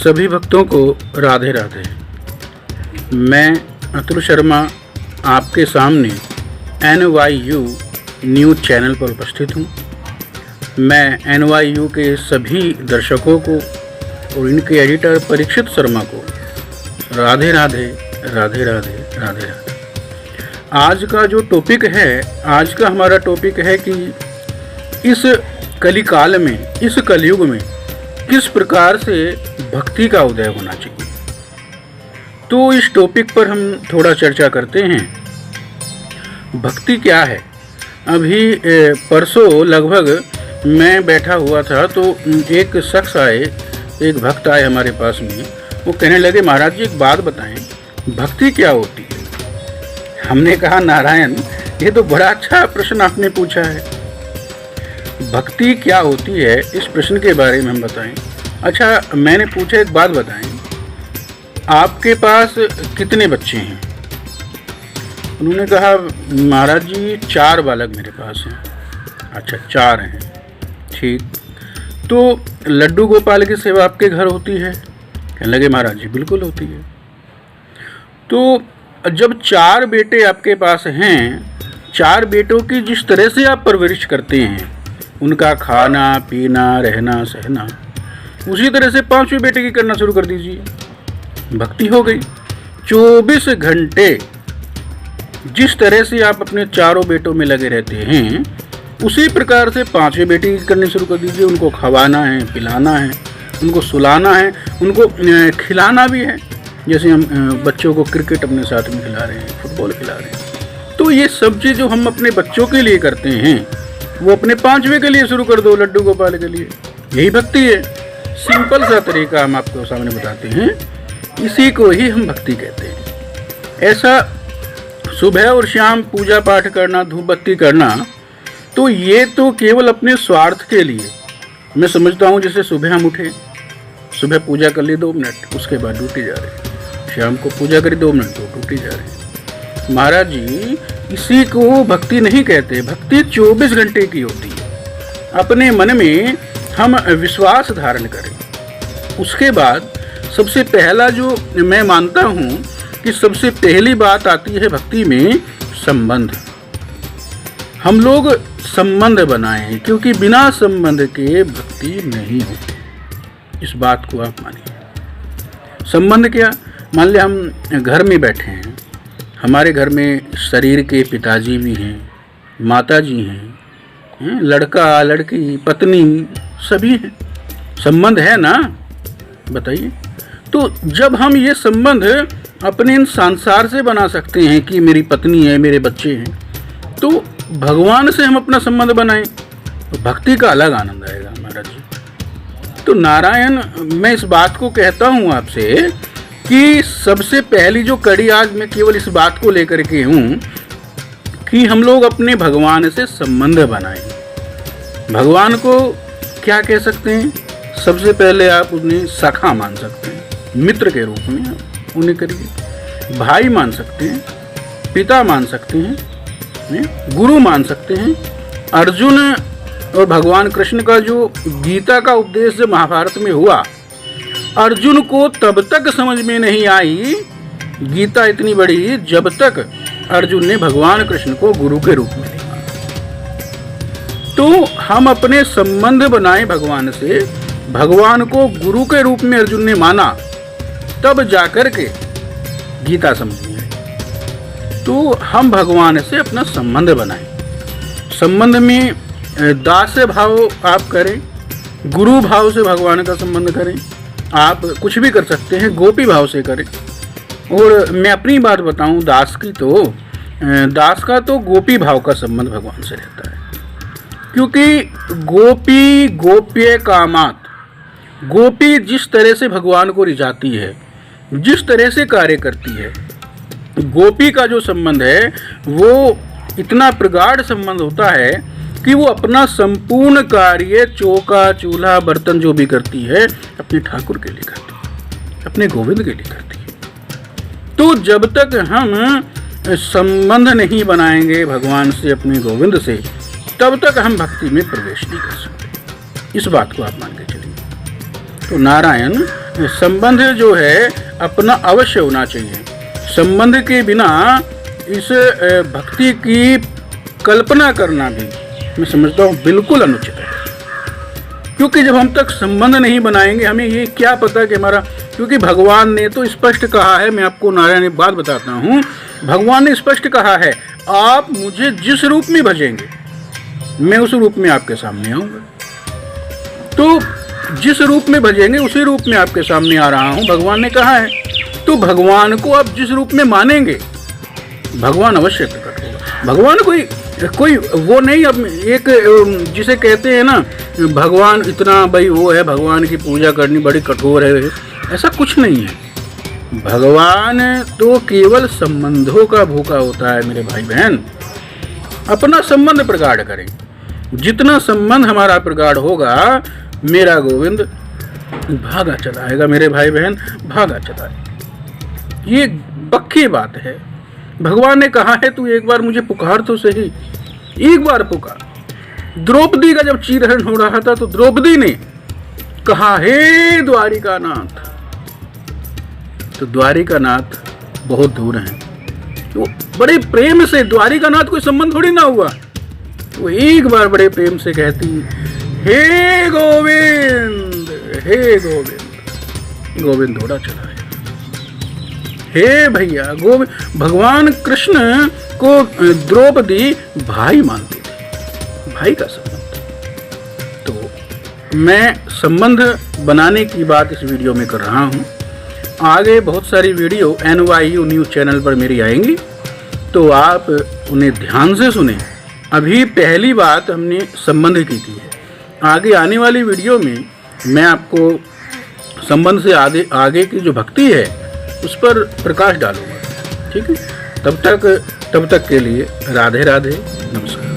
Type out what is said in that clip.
सभी भक्तों को राधे राधे। मैं अतुल शर्मा आपके सामने NYU न्यूज़ चैनल पर उपस्थित हूँ। मैं NYU के सभी दर्शकों को और इनके एडिटर परीक्षित शर्मा को राधे राधे राधे राधे राधे राधे। आज का जो टॉपिक है, आज का हमारा टॉपिक है कि इस कलिकाल में, इस कलयुग में किस प्रकार से भक्ति का उदय होना चाहिए। तो इस टॉपिक पर हम थोड़ा चर्चा करते हैं। भक्ति क्या है? अभी परसों लगभग मैं बैठा हुआ था तो एक शख्स आए, एक भक्त आए हमारे पास में। वो कहने लगे, महाराज जी एक बात बताएं, भक्ति क्या होती है? हमने कहा, नारायण ये तो बड़ा अच्छा प्रश्न आपने पूछा है। भक्ति क्या होती है, इस प्रश्न के बारे में हम बताएं। अच्छा, मैंने पूछा एक बात बताएं, आपके पास कितने बच्चे हैं? उन्होंने कहा, महाराज जी 4 बालक मेरे पास हैं। अच्छा, 4 हैं, ठीक। तो लड्डू गोपाल की सेवा आपके घर होती है? कहने लगे, महाराज जी बिल्कुल होती है। तो जब 4 बेटे आपके पास हैं, 4 बेटों की जिस तरह से आप परवरिश करते हैं, उनका खाना पीना रहना सहना, उसी तरह से 5वें बेटे की करना शुरू कर दीजिए। भक्ति हो गई। 24 घंटे जिस तरह से आप अपने 4 बेटों में लगे रहते हैं, उसी प्रकार से 5वें बेटे की करनी शुरू कर दीजिए। उनको खवाना है, पिलाना है, उनको सुलाना है, उनको खिलाना भी है। जैसे हम बच्चों को क्रिकेट अपने साथ में खिला रहे हैं, फुटबॉल खिला रहे हैं। तो ये सब चीज़ जो हम अपने बच्चों के लिए करते हैं, वो अपने 5वें के लिए शुरू कर दो, लड्डू गोपाल के लिए। यही भक्ति है। सिंपल सा तरीका हम आपको सामने बताते हैं, इसी को ही हम भक्ति कहते हैं। ऐसा सुबह और शाम पूजा पाठ करना, धूप बत्ती करना, तो ये तो केवल अपने स्वार्थ के लिए। मैं समझता हूँ जैसे सुबह हम उठे, सुबह पूजा कर ली 2 मिनट, उसके बाद ड्यूटी जा रहे हैं, शाम को पूजा करी 2 मिनट, तो ड्यूटी जा रहे हैं। महाराज जी इसी को भक्ति नहीं कहते। भक्ति 24 घंटे की होती है। अपने मन में हम विश्वास धारण करें। उसके बाद सबसे पहला जो मैं मानता हूँ कि सबसे पहली बात आती है भक्ति में, संबंध। हम लोग संबंध बनाएं, क्योंकि बिना संबंध के भक्ति नहीं होती। इस बात को आप मानिए। संबंध क्या? मान लिया हम घर में बैठे हैं, हमारे घर में शरीर के पिताजी भी हैं, माता जी हैं, लड़का लड़की पत्नी सभी हैं। संबंध है ना? बताइए। तो जब हम ये संबंध अपने इन संसार से बना सकते हैं कि मेरी पत्नी है, मेरे बच्चे हैं, तो भगवान से हम अपना संबंध बनाएं, तो भक्ति का अलग आनंद आएगा महाराज जी। तो नारायण, मैं इस बात को कहता हूँ आपसे कि सबसे पहली जो कड़ी, आज मैं केवल इस बात को लेकर के हूँ कि हम लोग अपने भगवान से संबंध बनाएं। भगवान को क्या कह सकते हैं? सबसे पहले आप उन्हें सखा मान सकते हैं, मित्र के रूप में उन्हें करिए। भाई मान सकते हैं, पिता मान सकते हैं, गुरु मान सकते हैं। अर्जुन और भगवान कृष्ण का जो गीता का उपदेश जो महाभारत में हुआ, अर्जुन को तब तक समझ में नहीं आई गीता इतनी बड़ी, जब तक अर्जुन ने भगवान कृष्ण को गुरु के रूप में नहीं माना। तो हम अपने संबंध बनाए भगवान से। भगवान को गुरु के रूप में अर्जुन ने माना, तब जाकर के गीता समझ में आई। तो हम भगवान से अपना संबंध बनाएं। संबंध में दास्य भाव आप करें, गुरु भाव से भगवान का संबंध करें। आप कुछ भी कर सकते हैं, गोपी भाव से करें। और मैं अपनी बात बताऊं, दास की, तो दास का तो गोपी भाव का संबंध भगवान से रहता है। क्योंकि गोपी गोप्य कामात, गोपी जिस तरह से भगवान को रिझाती है, जिस तरह से कार्य करती है, गोपी का जो संबंध है वो इतना प्रगाढ़ संबंध होता है कि वो अपना संपूर्ण कार्य, चौका चूल्हा बर्तन जो भी करती है, अपने ठाकुर के लिए करती है, अपने गोविंद के लिए करती है। तो जब तक हम संबंध नहीं बनाएंगे भगवान से, अपने गोविंद से, तब तक हम भक्ति में प्रवेश नहीं कर सकते। इस बात को आप मान के चलिए। तो नारायण, संबंध जो है अपना अवश्य होना चाहिए। संबंध के बिना इस भक्ति की कल्पना करना भी मैं समझता हूँ बिल्कुल अनुचित है। क्योंकि जब हम तक संबंध नहीं बनाएंगे हमें ये क्या पता कि हमारा, क्योंकि भगवान ने तो स्पष्ट कहा है, मैं आपको नारायण एक बात बताता हूँ, भगवान ने स्पष्ट कहा है आप मुझे जिस रूप में भजेंगे मैं उस रूप में आपके सामने आऊँगा। तो जिस रूप में भजेंगे उसी रूप में आपके सामने आ रहा हूँ, भगवान ने कहा है। तो भगवान को आप जिस रूप में मानेंगे भगवान अवश्य प्रकट होगा। भगवान कोई वो नहीं, अब एक जिसे कहते हैं ना भगवान इतना भाई वो है, भगवान की पूजा करनी बड़ी कठोर है, ऐसा कुछ नहीं है। भगवान तो केवल संबंधों का भूखा होता है मेरे भाई बहन। अपना संबंध प्रगाढ़ करें, जितना संबंध हमारा प्रगाढ़ होगा मेरा गोविंद भागा चलाएगा मेरे भाई बहन, भागा चलाएगा। ये पक्की बात है। भगवान ने कहा है तू एक बार मुझे पुकार तो सही, एक बार पुकार। द्रौपदी का जब चीरहरण हो रहा था तो द्रौपदी ने कहा हे द्वारिकानाथ, तो द्वारिकानाथ बहुत दूर हैं, वो बड़े प्रेम से, द्वारिकानाथ कोई संबंध थोड़ी ना हुआ, वो एक बार बड़े प्रेम से कहती हे गोविंद, हे गोविंद। गोविंद दौड़ा चला है। हे भैया गोविंद, भगवान कृष्ण को द्रौपदी भाई मानती थी, भाई का संबंध। तो मैं संबंध बनाने की बात इस वीडियो में कर रहा हूँ। आगे बहुत सारी वीडियो NYU न्यूज़ चैनल पर मेरी आएंगी, तो आप उन्हें ध्यान से सुनें। अभी पहली बात हमने संबंध की है, आगे आने वाली वीडियो में मैं आपको संबंध से आगे की जो भक्ति है उस पर प्रकाश डालूंगा। ठीक है, तब तक के लिए राधे राधे, नमस्कार।